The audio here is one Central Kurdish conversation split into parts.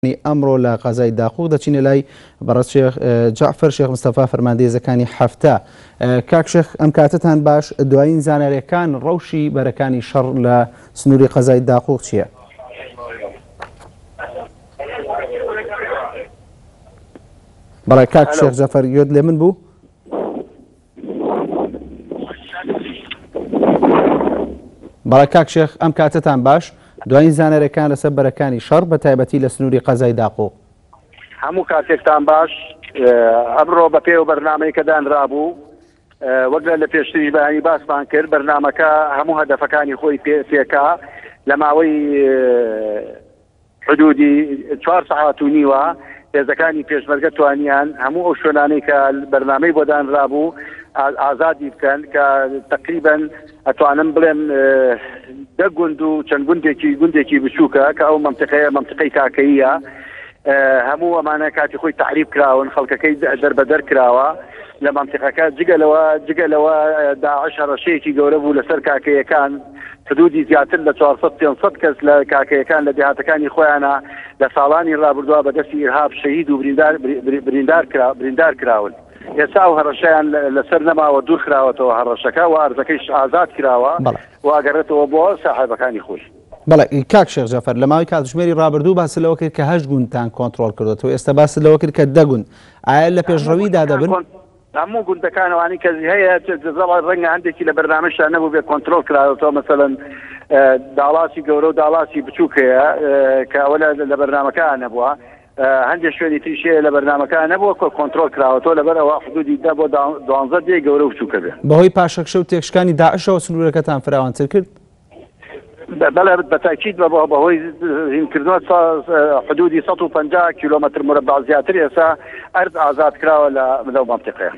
ئەمڕۆ لە قەزای داخوک دەچینە لای بەڕەست شێخ جەعفەر شێخ مستەفا فەرماندەیزەکانی هەفتە. کاک شێخ ئەم کاتتان باش دوایین زانیاریەکان ڕەوشی بەرەکانی شەڕ لە سنووری قەزای داخوک چییە؟ بەڵێ کاک شێخ جەعفەر گوێت لێ من بوو؟ بەڵێ کاک شێخ ئەم کاتتان باش دوایین زانیاریەکان لەسەر بەرەکانی شەڕ بە تایبەتی لە سنووری قەزای داخوک. هەموو کاتێکتان باش. ئەمڕۆ بە پێو بەرنامەی کە دانرابوو وەک لە پێشتریش بەیانی باسمان کرد، بەرنامەکە هەموو هەدەفەکانی خۆی پێکا لە ماوەی حدودی 4 ساعات و نیوە هێزەکانی پێشمەرگە توانیان هەموو ئەو شوێنانەی کە بەرنامەی بۆ دانرابوو ئازادی بکەن کە تقریبا ئەتوانم بڵێم 10 گوند و چەند گوندێکی بچووکە کە ئەو مەمتقەی کاکەیە هەموو ئەمانە کاتی خۆی تعریف کراون، خەڵکەکەی دەربەدەر کراوە لە مەمتقەکە. جگەلەوە داعش هەڕەشەیەکی گەورە بوو لەسەر کاکەیەکان، حدودی زیاتر لە 400-500 کەس لە کاکەیەکان لە دێهاتەکانی خۆیانە لە ساڵانی ڕابردووە بەدەستی ئیرهاب شەهید و بریندار کراون. ئێستا و هەڕەشەیان لەسەر نەماوە دوور خراوەتەوە هەڕەشەکە و ئارزەکەیش ئازاد کراوە و ئاگەڕێتەوە بۆ ساحێبەکانی خۆی. بەڵێ کاک شێخ جەعفەر لە ماوەی کاتژمێری ڕابردوو باس لەوە کرد کە 8 گوندتان کۆنتڕۆڵ کردوێتەوە، ئێستا باس لەوە کرد کە 10 گوند. ئایا لە پێشڕەویدا دەبن؟ هەموو گوندەکانەوانی کە هەیە ڕەنگە هەندێکی لە بەرنامەشان نەبوو بێ کۆنتڕۆڵ کراوەتەوە، مەسەڵەن داڵاسی گەورە و داڵاسی بچووک هەیە کە ئەوە لە بەرنامەکان نەبووە، هەندێک شوێنی تریشەیە لە بەرنامەکان نەبووە کە کۆنتڕۆڵ کراوەتەوە لەبەرەوە حدودی 10 بۆ 12 دێ گەورە و بچووکە بێ. بەهۆی پاشەکشە و تێکشکانی داعشەوە سنوورەکەتان فراوانتر کرد؟ بەڵێ بەتاکید بەهۆی هینکردنەوە حدودی 150 کیلۆمەتر مربع زیاتر ئێستا ئەرز ئازاد کراوە لەو مەمتقەیە.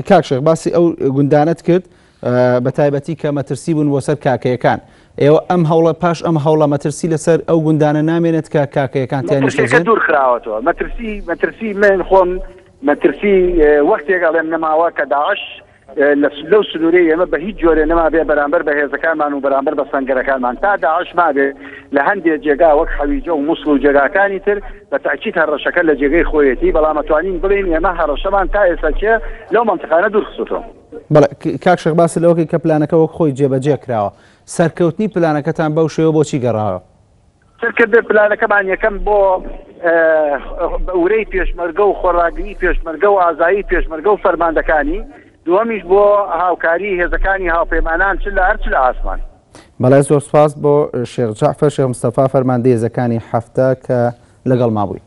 کاک شێخ باسی ئەو گوندانت کرد بە تایبەتی کە مەترسی بوون بۆ سەر کاکەیەکان. ئێوە ئەم هەوڵە پاش ئەم هەوڵە مەترسی لەسەر ئەو گوندانە نامێنێت کە کاکەیەکان تیانیشتەجێن؟ دوور خراوەتەوە مەترسی من خۆم مەترسی وەختێک ئەڵێم نەماوە کە داعش لەو سنوورەی ئێمە بە هیچ جۆرێ نەما بێ بەرامبەر بە هێزەکانمان و بەرامبەر بە سەنگەرەکانمان تا داعش مابێ لە هەندێک جێگا وەک حەویجە و مووسڵ و جێگاکانی تر بە تاکید هەڕەشەکە لە جێگەی خۆیەتی، بەڵام ئەتوانین بڵێن ئێمە هەڕەشەمان تا ئێستا چێ لەو مەمتقانە دوور خستووەوە. بەڵێ کاک شێخ باسی لەوەکەی کە پلانەکە وەک خۆی جێبەجێ کراوە، سەرکەوتنی پلانەکەتان بەو شێوە بۆچی گەڕاوە؟ سەرکردن پلانەکەمان یەکەم بۆ وورەی پێشمەرگە و خۆڕاگری پێشمەرگە و ئازایی پێشمەرگە و فەرماندەکانی، دووەمیش بۆ هاوکاری هێزەکانی هاوپەیمانان چ لە هەر چ لە ئاسمان. بەڵێ زۆر سوپاس بۆ شێخ جەعفەر شێخ مستەفا فەرماندەیزەکانی هەفتە کە لەگەڵ مابووی.